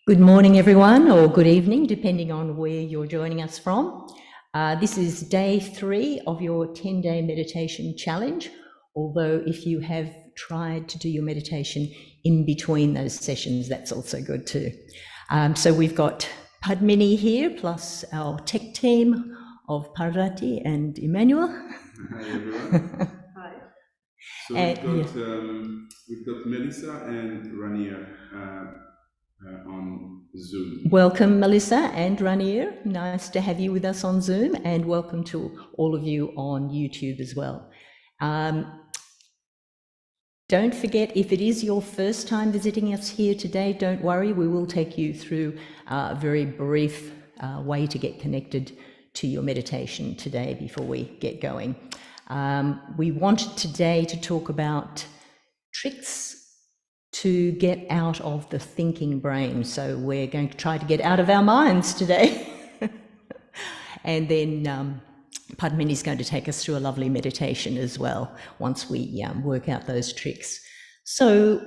Good morning, everyone, or good evening, depending on where you're joining us from. This is day 3 of your 10-day meditation challenge, although if you have tried to do your meditation in between those sessions, that's also good too. So we've got Padmini here, plus our tech team of Parvati and Emmanuel. Hi, everyone. Hi. So we've got Melissa and Rania on Zoom. Welcome, Melissa and Rania. Nice to have you with us on Zoom, and welcome to all of you on YouTube as well. Don't forget, if it is your first time visiting us here today, don't worry, we will take you through a very brief way to get connected to your meditation today before we get going. We wanted today to talk about tricks to get out of the thinking brain. So we're going to try to get out of our minds today. And then Padmini's going to take us through a lovely meditation as well, once we work out those tricks. So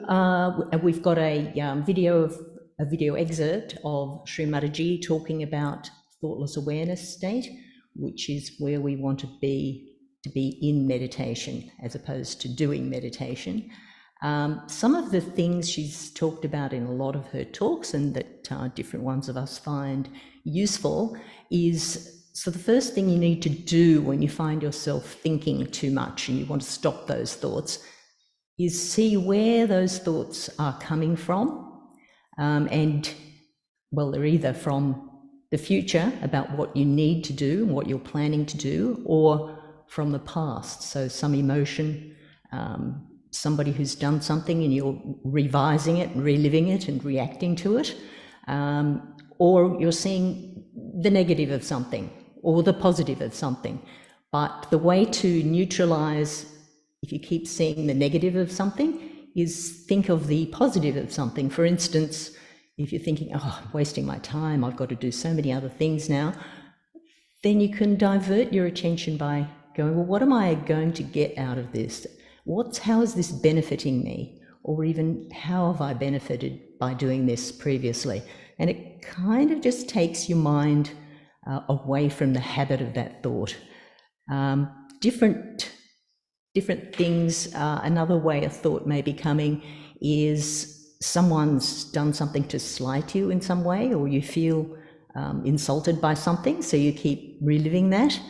we've got a video excerpt of Shri Mataji talking about thoughtless awareness state, which is where we want to be in meditation as opposed to doing meditation. Some of the things she's talked about in a lot of her talks, and that different ones of us find useful, is, so the first thing you need to do when you find yourself thinking too much and you want to stop those thoughts is see where those thoughts are coming from. And, well, they're either from the future about what you need to do and what you're planning to do, or from the past, so some emotion, somebody who's done something and you're revising it, reliving it and reacting to it, or you're seeing the negative of something or the positive of something. But the way to neutralize, if you keep seeing the negative of something, is think of the positive of something. For instance, if you're thinking, oh, I'm wasting my time, I've got to do so many other things now, then you can divert your attention by going, well, what am I going to get out of this? How is this benefiting me? Or even, how have I benefited by doing this previously? And it kind of just takes your mind away from the habit of that thought. Different things, another way a thought may be coming is someone's done something to slight you in some way, or you feel insulted by something, so you keep reliving that.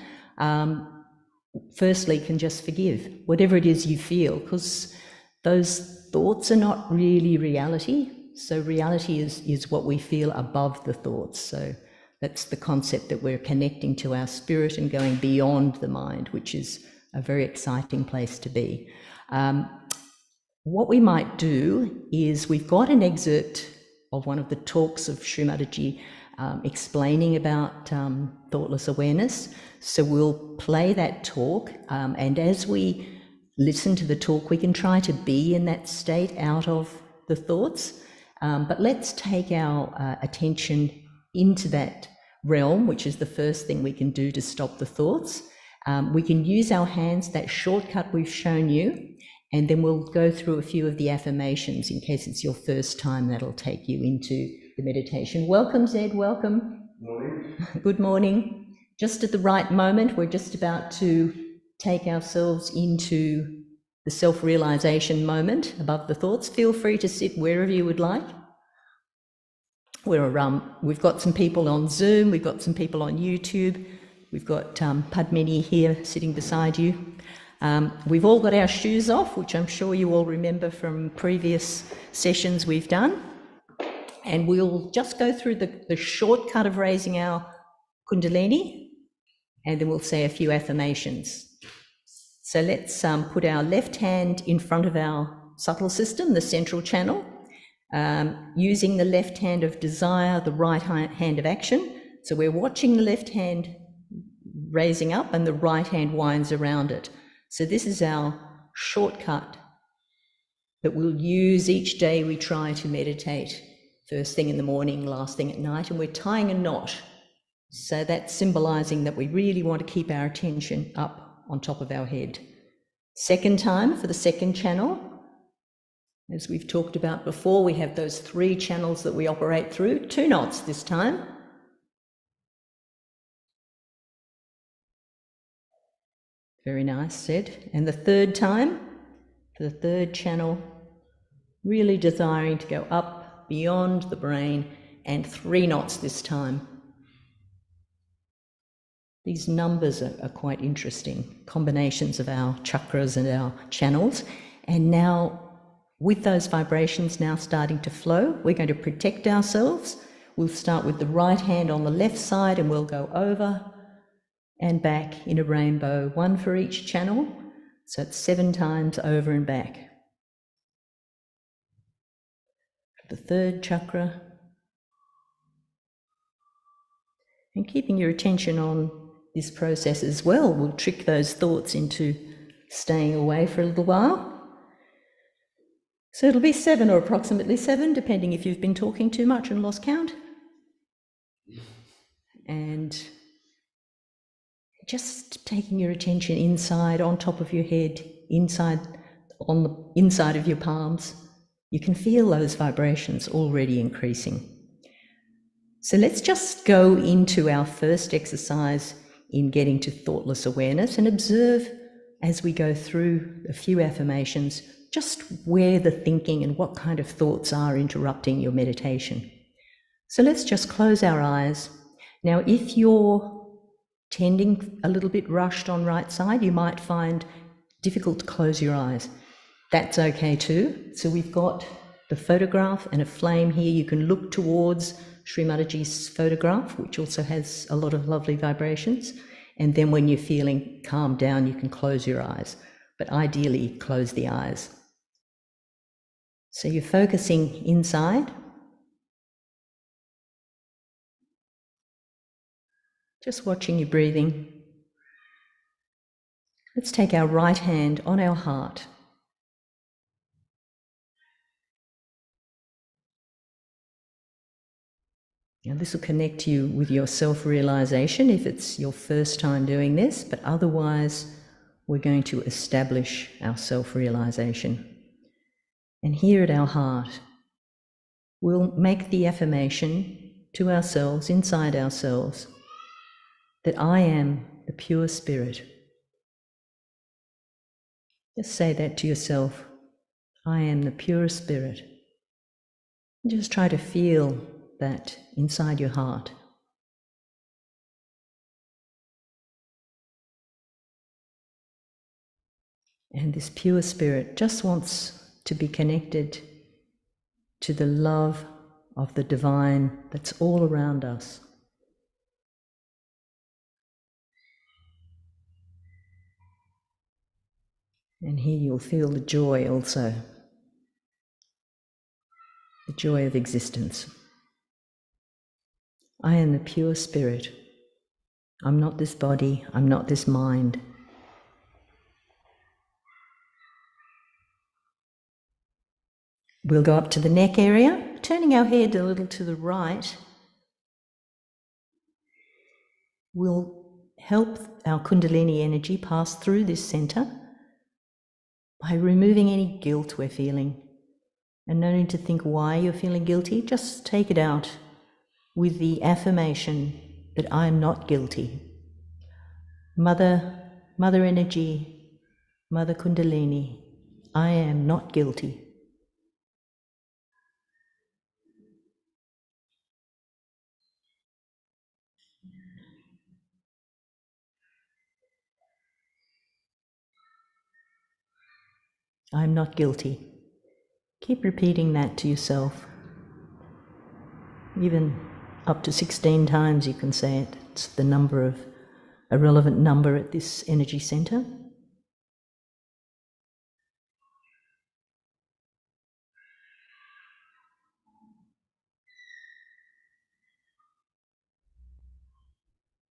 Firstly, can just forgive whatever it is you feel, because those thoughts are not really reality. So reality is what we feel above the thoughts. So that's the concept that we're connecting to our spirit and going beyond the mind, which is a very exciting place to be. What we might do is, we've got an excerpt of one of the talks of Shri Mataji explaining about thoughtless awareness. So we'll play that talk, and as we listen to the talk, we can try to be in that state out of the thoughts. But let's take our attention into that realm, which is the first thing we can do to stop the thoughts. We can use our hands, that shortcut we've shown you, and then we'll go through a few of the affirmations in case it's your first time. That'll take you into the meditation. Welcome, Zed, welcome. Morning. Good morning. Just at the right moment, we're just about to take ourselves into the self-realization moment above the thoughts. Feel free to sit wherever you would like. We've got some people on Zoom, we've got some people on YouTube, we've got Padmini here sitting beside you. We've all got our shoes off, which I'm sure you all remember from previous sessions we've done. And we'll just go through the shortcut of raising our Kundalini, and then we'll say a few affirmations. So let's put our left hand in front of our subtle system, the central channel, using the left hand of desire, the right hand of action. So we're watching the left hand raising up and the right hand winds around it. So this is our shortcut that we'll use each day we try to meditate. First thing in the morning, last thing at night, and we're tying a knot. So that's symbolizing that we really want to keep our attention up on top of our head. Second time, for the second channel, As we've talked about before, we have those 3 channels that we operate through, 2 knots this time. Very nice, Sid. And the 3rd time, the 3rd channel, really desiring to go up beyond the brain, and 3 knots this time. These numbers are quite interesting, combinations of our chakras and our channels. And now, with those vibrations now starting to flow, we're going to protect ourselves. We'll start with the right hand on the left side, and we'll go over and back in a rainbow, 1 for each channel. So it's 7 times over and back. The 3rd chakra. And keeping your attention on this process as well will trick those thoughts into staying away for a little while. So it'll be 7 or approximately 7, depending if you've been talking too much and lost count. And just taking your attention inside, on top of your head, inside, on the inside of your palms. You can feel those vibrations already increasing. So let's just go into our first exercise in getting to thoughtless awareness and observe as we go through a few affirmations just where the thinking and what kind of thoughts are interrupting your meditation. So let's just close our eyes. Now, if you're tending a little bit rushed on right side, you might find difficult to close your eyes. That's okay too. So we've got the photograph and a flame here. You can look towards Shri Mataji's photograph, which also has a lot of lovely vibrations. And then when you're feeling calmed down, you can close your eyes. But ideally, close the eyes. So you're focusing inside. Just watching your breathing. Let's take our right hand on our heart. Now this will connect you with your self-realization if it's your first time doing this, but otherwise we're going to establish our self-realization. And here at our heart, we'll make the affirmation to ourselves, inside ourselves, that I am the pure spirit. Just say that to yourself. I am the pure spirit. And just try to feel that inside your heart. And this pure spirit just wants to be connected to the love of the divine that's all around us. And here you'll feel the joy also, the joy of existence. I am the pure spirit. I'm not this body, I'm not this mind. We'll go up to the neck area, turning our head a little to the right. We'll help our Kundalini energy pass through this center by removing any guilt we're feeling. And no need to think why you're feeling guilty, just take it out with the affirmation that I am not guilty. Mother energy, Mother Kundalini, I am not guilty. I'm not guilty. Keep repeating that to yourself. Even up to 16 times you can say it. It's the number of a relevant number at this energy center.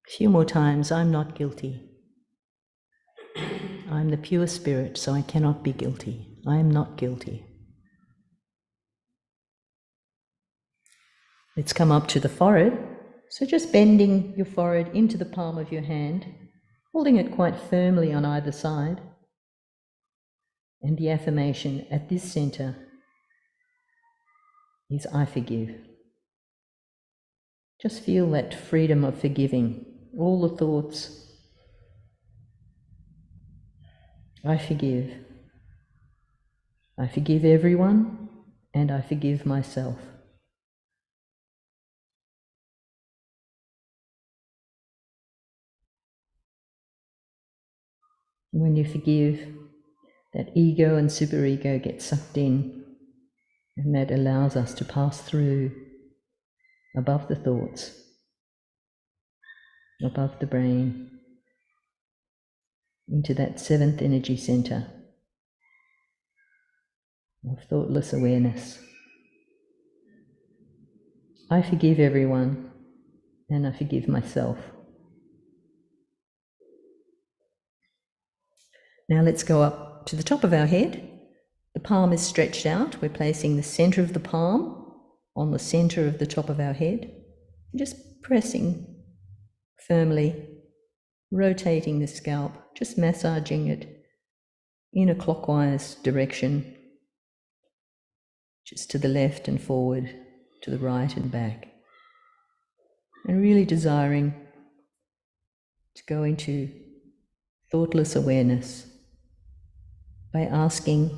A few more times. I'm not guilty. I'm the pure spirit, so I cannot be guilty. I am not guilty. Let's come up to the forehead. So just bending your forehead into the palm of your hand, holding it quite firmly on either side. And the affirmation at this center, is I forgive. Just feel that freedom of forgiving all the thoughts. I forgive. I forgive everyone, and I forgive myself. When you forgive, that ego and superego get sucked in, and that allows us to pass through above the thoughts, above the brain, into that seventh energy center of thoughtless awareness. I forgive everyone, and I forgive myself. Now let's go up to the top of our head. The palm is stretched out. We're placing the center of the palm on the center of the top of our head, just pressing firmly, rotating the scalp, just massaging it in a clockwise direction, just to the left and forward, to the right and back, and really desiring to go into thoughtless awareness by asking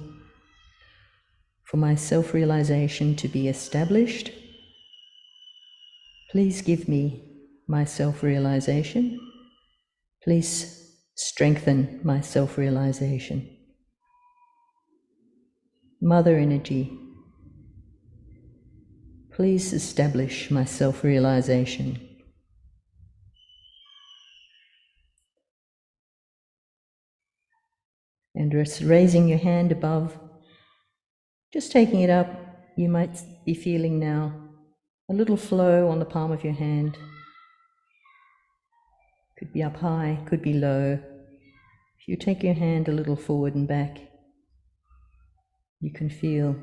for my self-realization to be established. Please give me my self-realization. Please strengthen my self-realization. Mother energy, please establish my self-realization. And raising your hand above, just taking it up, you might be feeling now a little flow on the palm of your hand. Could be up high, could be low. If you take your hand a little forward and back, you can feel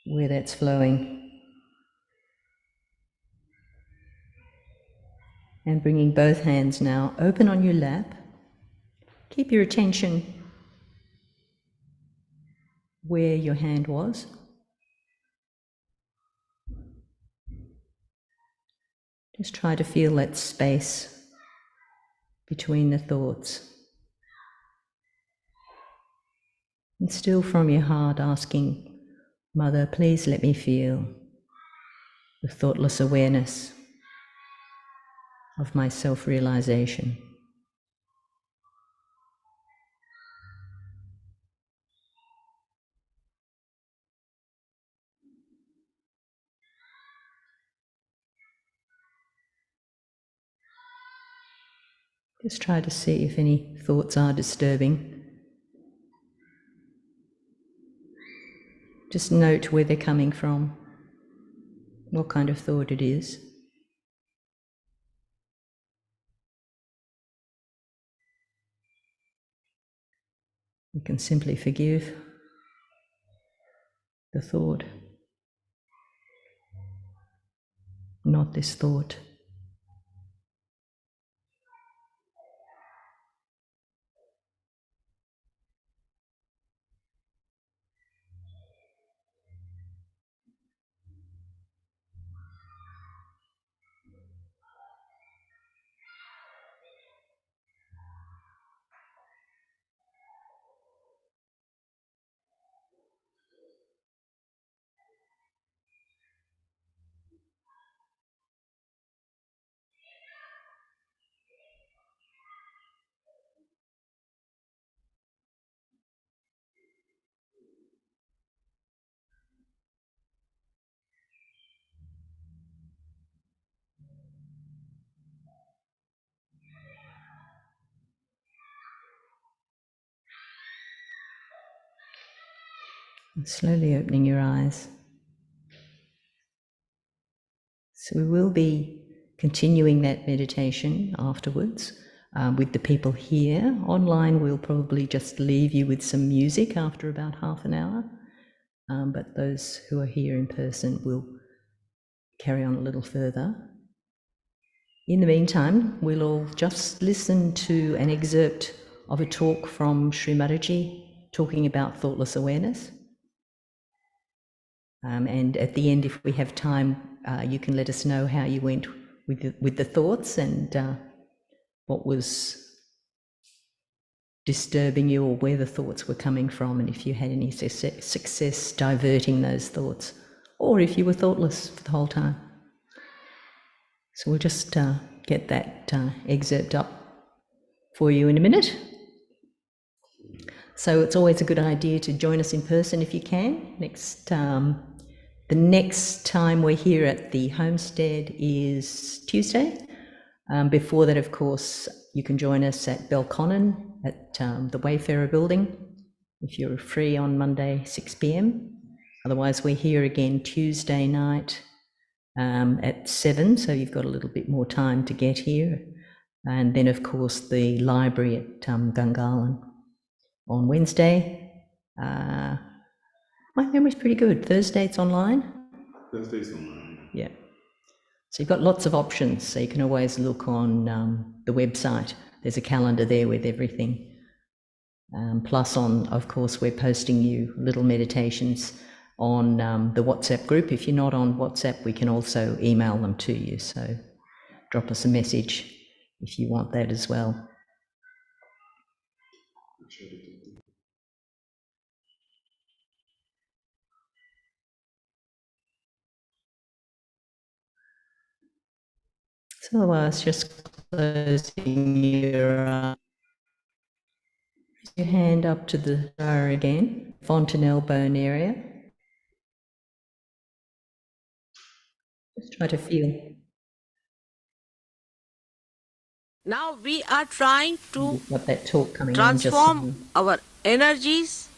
where that's flowing. And bringing both hands now open on your lap. Keep your attention where your hand was. Just try to feel that space between the thoughts. And still from your heart asking, Mother, please let me feel the thoughtless awareness of my self-realization. Just try to see if any thoughts are disturbing. Just note where they're coming from, what kind of thought it is. You can simply forgive the thought, not this thought. And slowly opening your eyes. So we will be continuing that meditation afterwards with the people here. Online we'll probably just leave you with some music after about half an hour, but those who are here in person will carry on a little further. In the meantime, we'll all just listen to an excerpt of a talk from Shri Mataji talking about thoughtless awareness. And at the end, if we have time, you can let us know how you went with the thoughts and what was disturbing you or where the thoughts were coming from, and if you had any success diverting those thoughts, or if you were thoughtless for the whole time. So we'll just get that excerpt up for you in a minute. So it's always a good idea to join us in person if you can. The next time we're here at the homestead is Tuesday. Before that, of course, you can join us at Belconnen at the Wayfarer building if you're free on Monday, 6 p.m. Otherwise, we're here again Tuesday night at 7, so you've got a little bit more time to get here. And then, of course, the library at Gungahlin on Wednesday. My memory's pretty good. Thursday, it's online? Thursday's online. Yeah. So you've got lots of options, so you can always look on the website. There's a calendar there with everything. Plus of course, we're posting you little meditations on the WhatsApp group. If you're not on WhatsApp, we can also email them to you. So drop us a message if you want that as well. So otherwise, just closing your hand up to the star again, fontanelle bone area. Just try to feel. Now we are trying to that talk coming transform our energies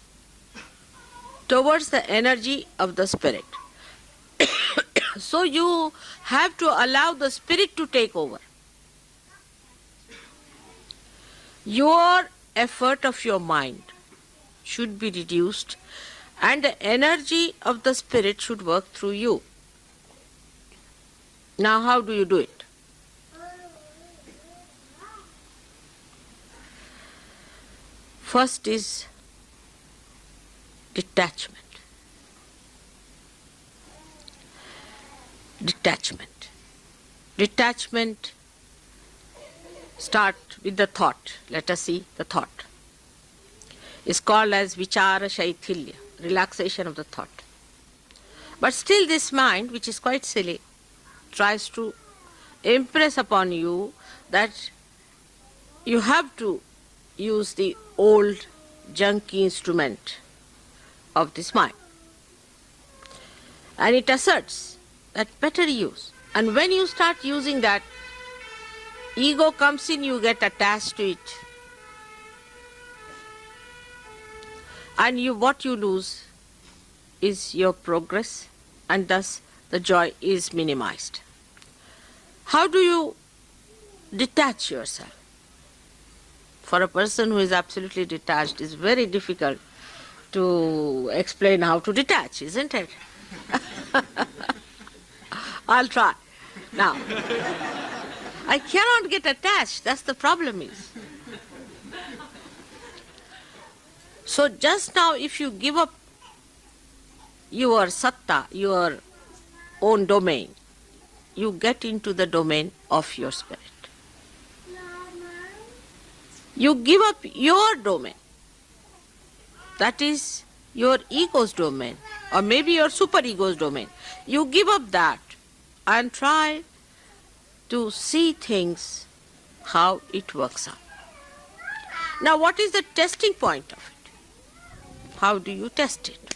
towards the energy of the spirit. So you have to allow the spirit to take over. Your effort of your mind should be reduced and the energy of the spirit should work through you. Now how do you do it? First is detachment. Detachment start with the thought. Let us see the thought. It's called as vichara shaithilya, relaxation of the thought. But still this mind, which is quite silly, tries to impress upon you that you have to use the old junky instrument of this mind. And it asserts that better use. And when you start using that, ego comes in, you get attached to it. And what you lose is your progress, and thus the joy is minimized. How do you detach yourself? For a person who is absolutely detached, it's very difficult to explain how to detach, isn't it? I'll try. Now, I cannot get attached, that's the problem is. So just now if you give up your satta, your own domain, you get into the domain of your spirit. You give up your domain, that is your ego's domain, or maybe your superego's domain. You give up that and try to see things how it works out. Now what is the testing point of it? How do you test it?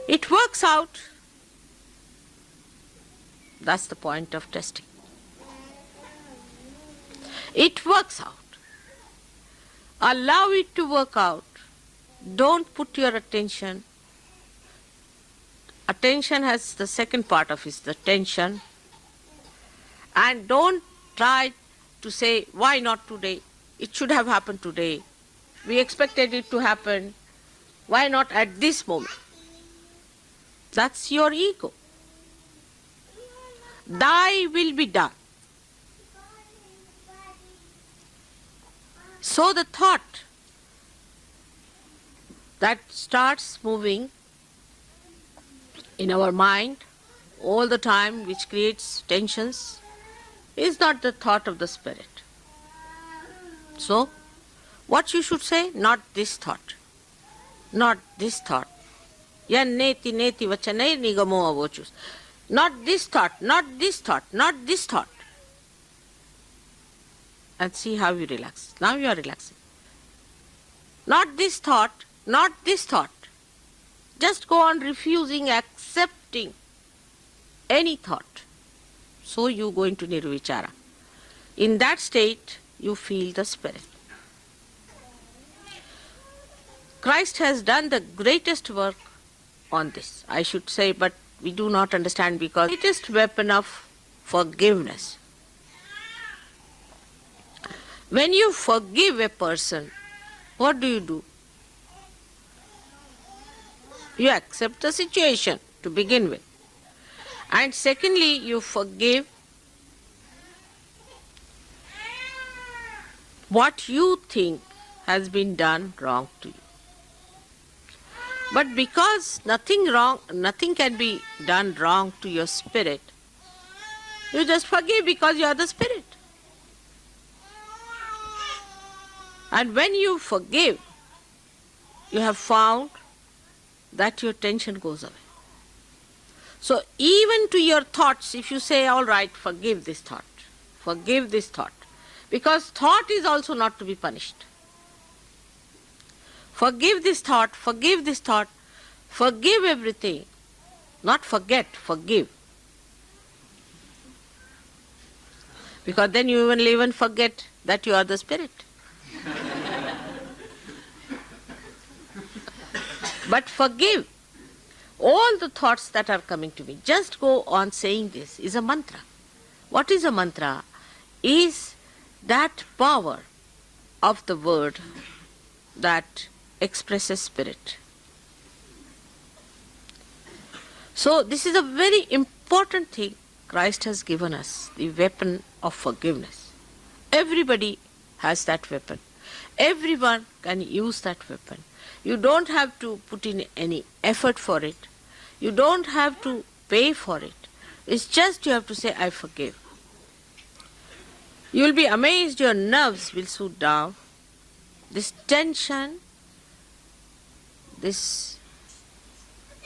It works out. That's the point of testing. It works out. Allow it to work out. Don't put your attention. Attention has the second part of it, the tension. And don't try to say, why not today? It should have happened today. We expected it to happen. Why not at this moment? That's your ego. Thy will be done. So the thought that starts moving in our mind all the time, which creates tensions, is not the thought of the spirit. So, what you should say? Not this thought. Not this thought. Yan neti neti vachanai nigamo avochus. Not this thought, not this thought, not this thought. And see how you relax. Now you are relaxing. Not this thought, not this thought. Just go on refusing, accepting any thought. So you go into nirvichara. In that state, you feel the spirit. Christ has done the greatest work on this, I should say, but we do not understand because the greatest weapon of forgiveness. When you forgive a person, what do? You accept the situation to begin with. And secondly, you forgive what you think has been done wrong to you. But because nothing can be done wrong to your spirit, you just forgive because you are the spirit. And when you forgive, you have found that your tension goes away. So even to your thoughts, if you say, all right, forgive this thought, because thought is also not to be punished. Forgive this thought, forgive everything. Not forget, forgive. Because then you will even forget that you are the spirit. But forgive all the thoughts that are coming to me. Just go on saying this is a mantra. What is a mantra? Is that power of the word that expresses spirit. So this is a very important thing Christ has given us, the weapon of forgiveness. Everybody has that weapon. Everyone can use that weapon. You don't have to put in any effort for it. You don't have to pay for it. It's just you have to say, I forgive. You will be amazed, your nerves will soothe down. This tension, this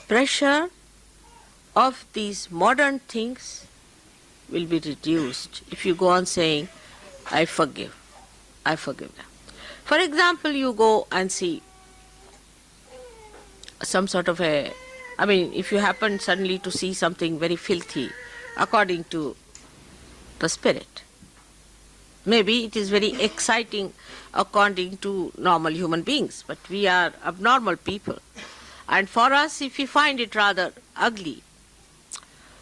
pressure of these modern things will be reduced if you go on saying, I forgive them. For example, you go and see some sort of if you happen suddenly to see something very filthy according to the spirit. Maybe it is very exciting according to normal human beings, but we are abnormal people. And for us, if we find it rather ugly,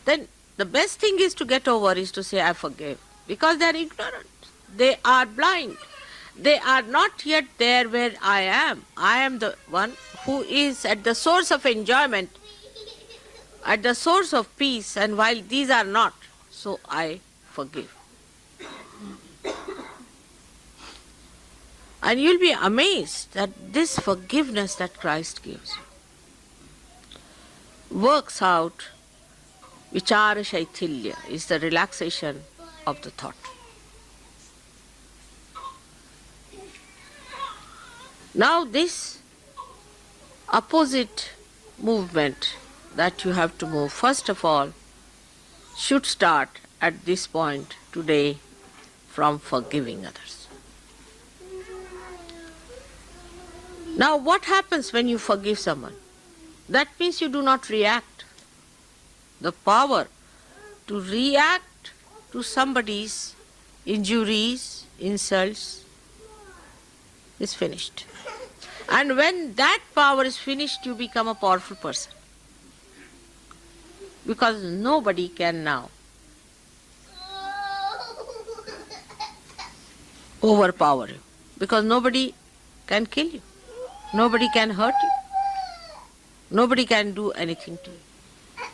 then the best thing is to get over is to say, I forgive. Because they are ignorant. They are blind. They are not yet there where I am. I am the one who is at the source of enjoyment, at the source of peace, and while these are not, so I forgive. And you'll be amazed that this forgiveness that Christ gives works out. Vichara Shaithilya is the relaxation of the thought. Now this opposite movement that you have to move, first of all, should start at this point today from forgiving others. Now what happens when you forgive someone? That means you do not react. The power to react to somebody's injuries, insults is finished. And when that power is finished, you become a powerful person. Because nobody can now overpower you. Because nobody can kill you. Nobody can hurt you. Nobody can do anything to you.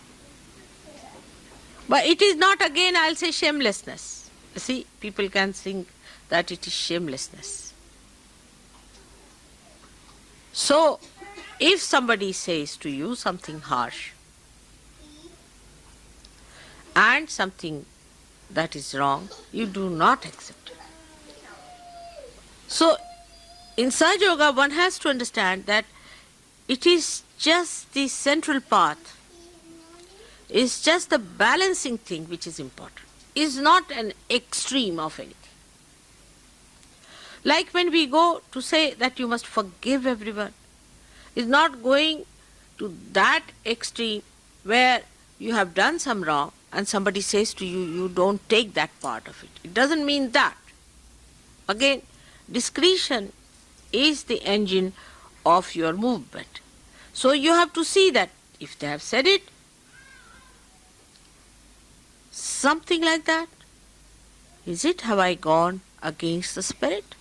But it is not, again, I'll say, shamelessness. See, people can think that it is shamelessness. So, if somebody says to you something harsh, and something that is wrong, you do not accept it. So, in Sahaja Yoga, one has to understand that it is just the central path, it's just the balancing thing which is important. It's not an extreme of anything. Like when we go to say that you must forgive everyone, it's not going to that extreme where you have done some wrong and somebody says to you, you don't take that part of it. It doesn't mean that. Again, discretion is the engine of your movement. So you have to see that if they have said it, something like that, is it, have I gone against the spirit?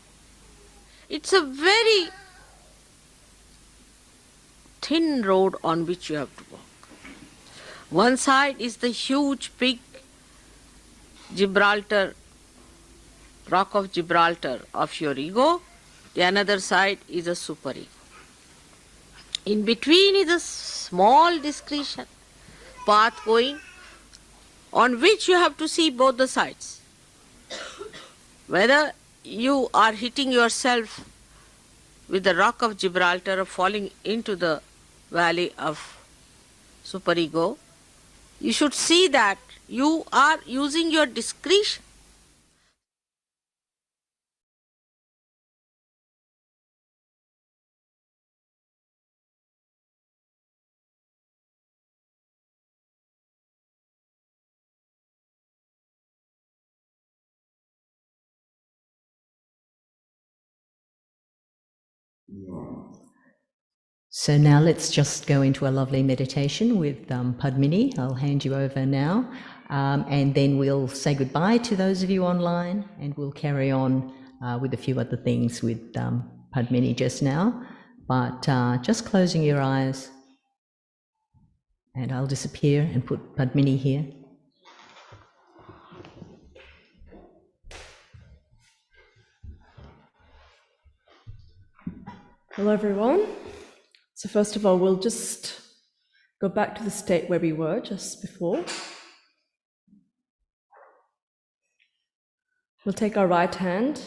It's a very thin road on which you have to walk. One side is the huge, big Gibraltar, rock of Gibraltar of your ego. The another side is a superego. In between is a small discretion path going on which you have to see both the sides. Whether you are hitting yourself with the rock of Gibraltar or falling into the valley of superego, you should see that you are using your discretion. So now let's just go into a lovely meditation with Padmini. I'll hand you over now, and then we'll say goodbye to those of you online, and we'll carry on with a few other things with Padmini just now. But just closing your eyes, and I'll disappear and put Padmini here. Hello everyone. So first of all, we'll just go back to the state where we were just before. We'll take our right hand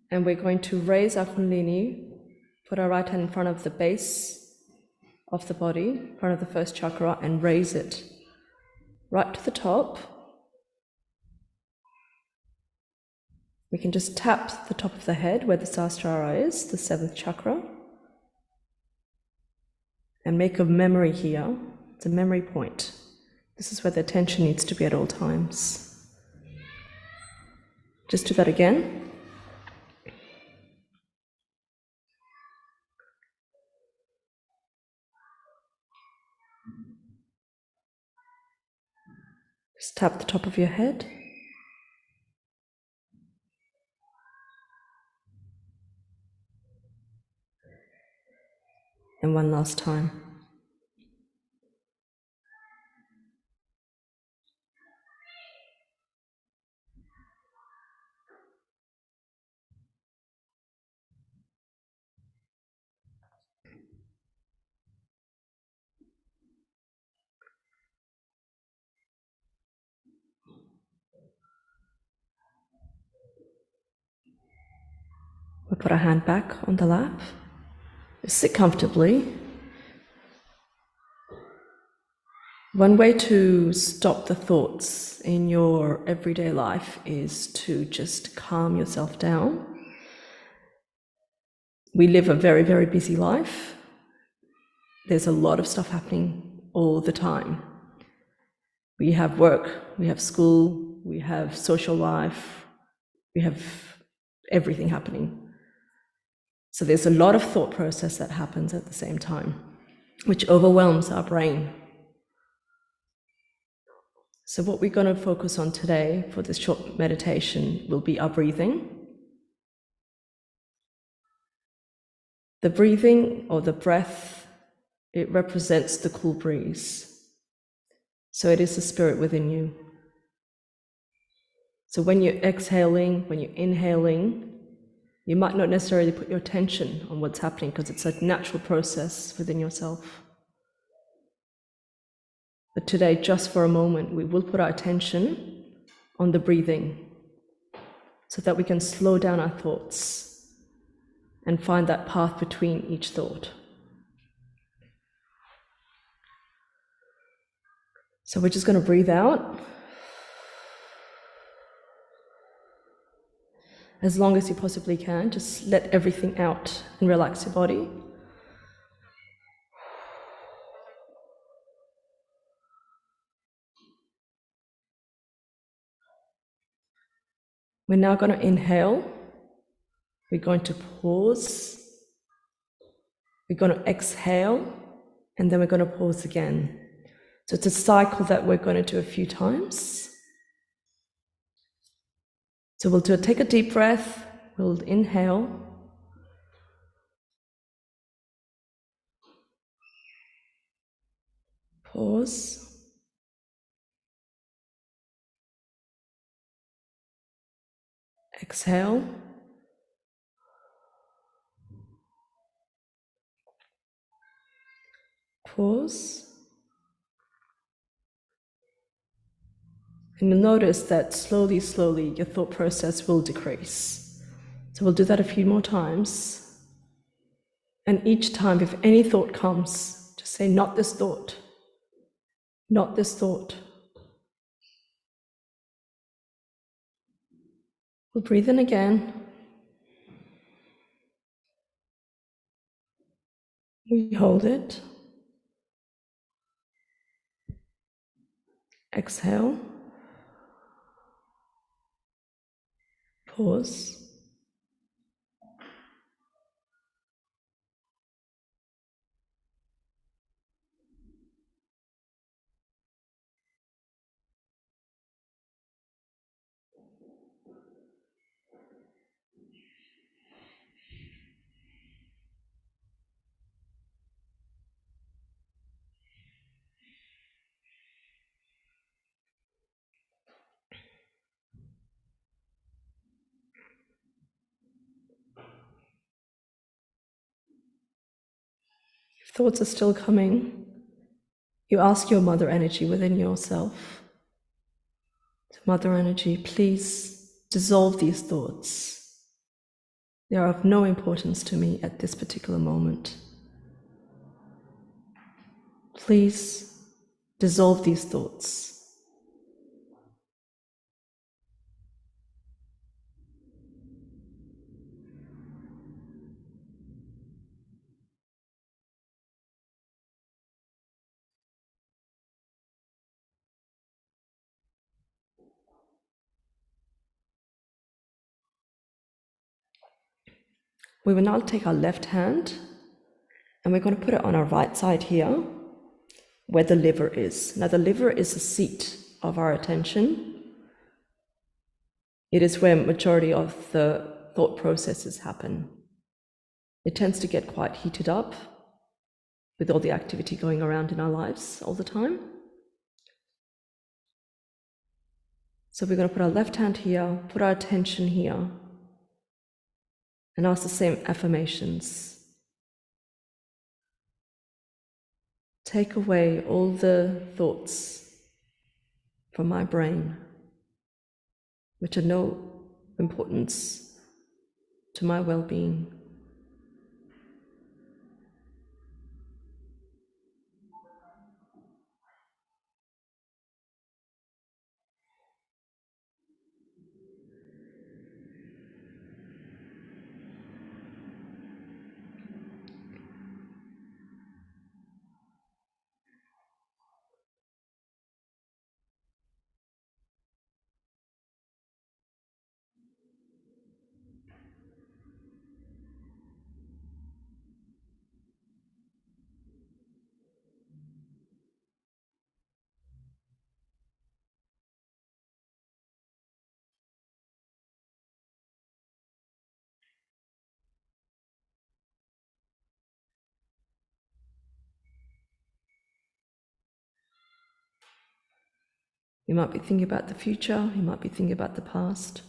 and we're going to raise our Kundalini, put our right hand in front of the base of the body, in front of the first chakra, and raise it right to the top. We can just tap the top of the head where the Sahasrara is, the seventh chakra, and make a memory here. It's a memory point. This is where the attention needs to be at all times. Just do that again. Just tap the top of your head. And one last time. We'll put our hand back on the lap. Sit comfortably. One way to stop the thoughts in your everyday life is to just calm yourself down. We live a very, very busy life. There's a lot of stuff happening all the time. We have work, we have school, we have social life, we have everything happening. So there's a lot of thought process that happens at the same time, which overwhelms our brain. So what we're going to focus on today for this short meditation will be our breathing. The breathing, or the breath, it represents the cool breeze. So it is the spirit within you. So when you're exhaling, when you're inhaling, you might not necessarily put your attention on what's happening because it's a natural process within yourself. But today, just for a moment, we will put our attention on the breathing so that we can slow down our thoughts and find that path between each thought. So we're just going to breathe out as long as you possibly can. Just let everything out and relax your body. We're now going to inhale. We're going to pause. We're going to exhale, and then we're going to pause again. So it's a cycle that we're going to do a few times. So we'll take a deep breath. We'll inhale. Pause. Exhale. Pause. And you'll notice that slowly, slowly, your thought process will decrease. So we'll do that a few more times. And each time, if any thought comes, just say, not this thought. Not this thought. We'll breathe in again. We hold it. Exhale. Pause. If thoughts are still coming, you ask your mother energy within yourself. Mother energy, please dissolve these thoughts. They are of no importance to me at this particular moment. Please dissolve these thoughts. We will now take our left hand and we're going to put it on our right side here, where the liver is. Now, the liver is the seat of our attention. It is where majority of the thought processes happen. It tends to get quite heated up with all the activity going around in our lives all the time. So we're going to put our left hand here, put our attention here, and ask the same affirmations. Take away all the thoughts from my brain, which are no importance to my well-being. You might be thinking about the future, you might be thinking about the past,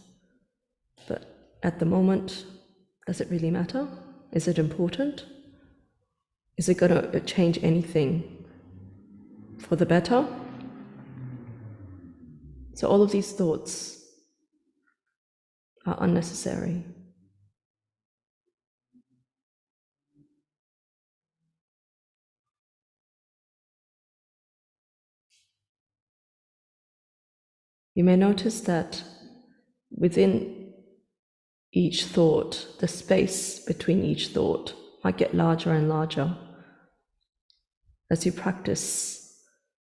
but at the moment, does it really matter? Is it important? Is it going to change anything for the better. So all of these thoughts are unnecessary. You may notice that within each thought, the space between each thought might get larger and larger as you practice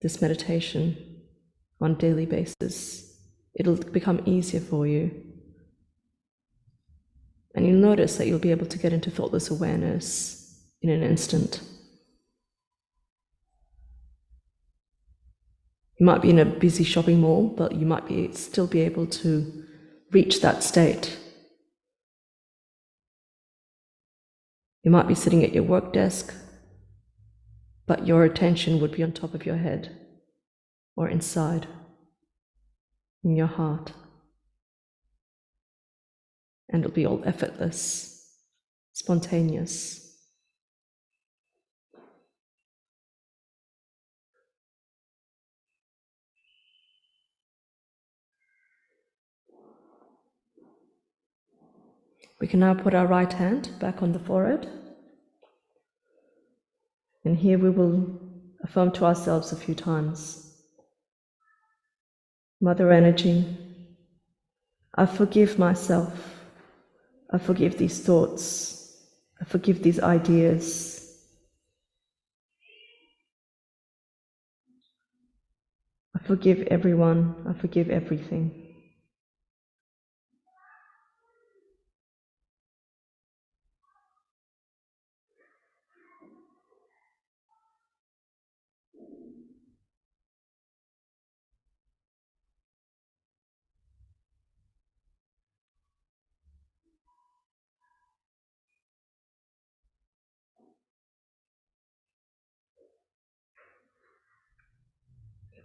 this meditation on a daily basis. It'll become easier for you. And you'll notice that you'll be able to get into thoughtless awareness in an instant. You might be in a busy shopping mall, but you might still be able to reach that state. You might be sitting at your work desk, but your attention would be on top of your head or inside, in your heart. And it'll be all effortless, spontaneous. We can now put our right hand back on the forehead. And here we will affirm to ourselves a few times. Mother Energy, I forgive myself. I forgive these thoughts. I forgive these ideas. I forgive everyone. I forgive everything.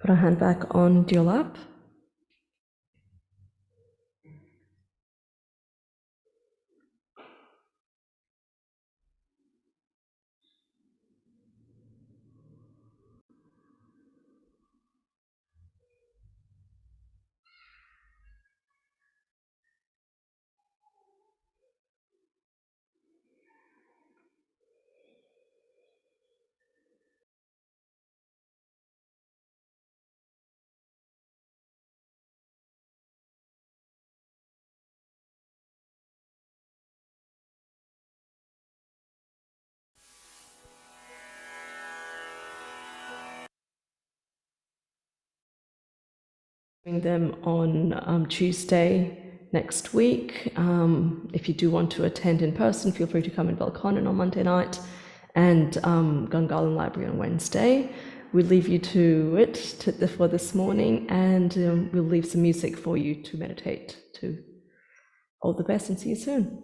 Put our hand back on your lap. Doing them on Tuesday next week. If you do want to attend in person, feel free to come in Belconnen on Monday night and Gungahlin Library on Wednesday. We'll leave you to it for this morning, and we'll leave some music for you to meditate to. All the best and see you soon.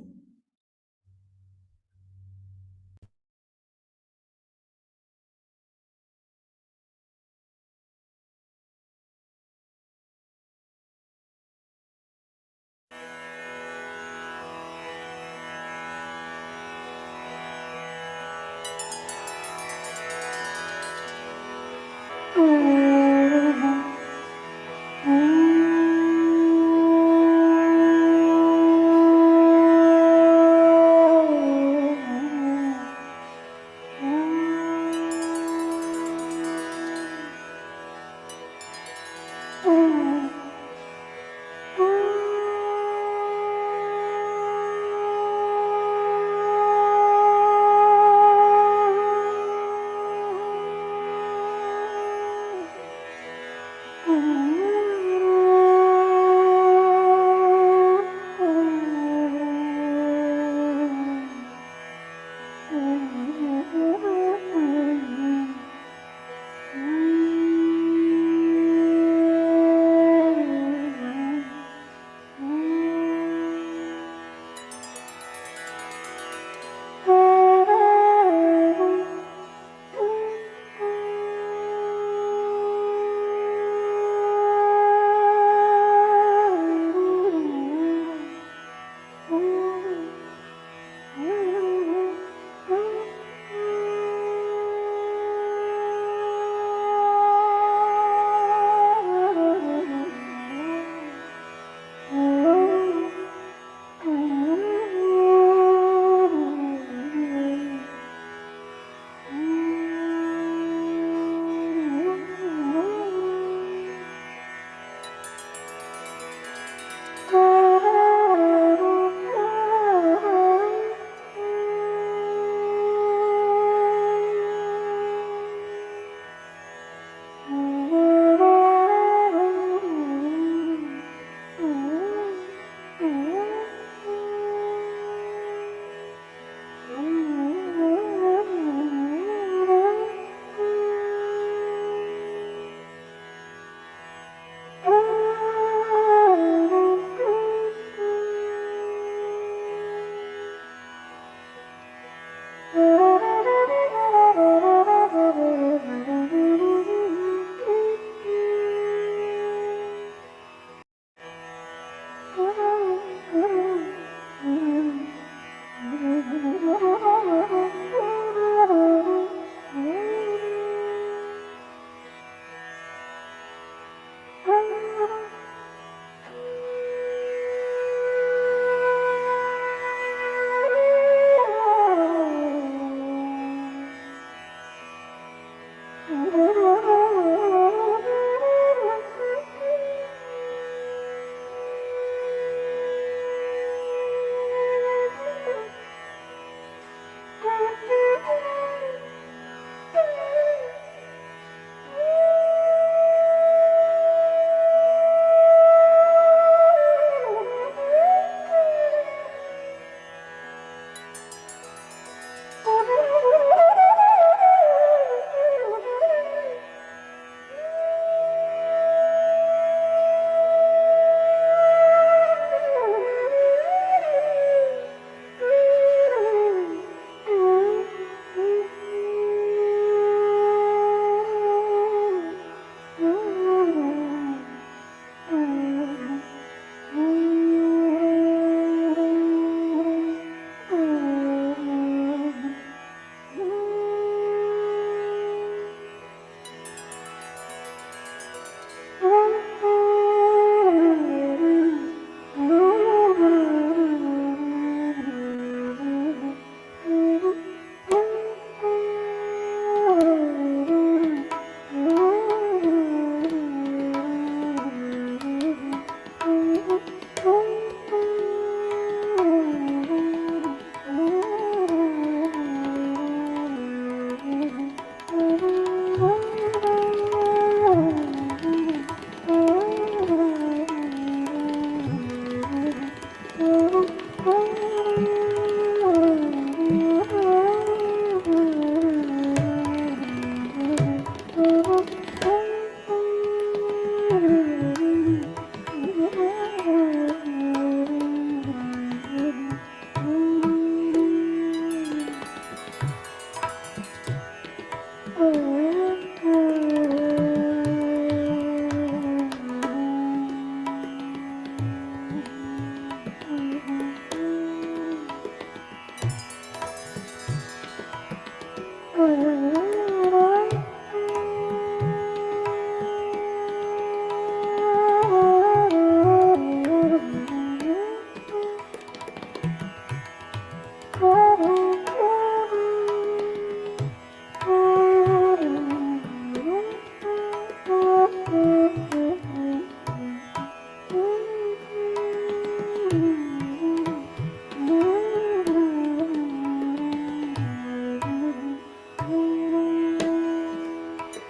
Oh,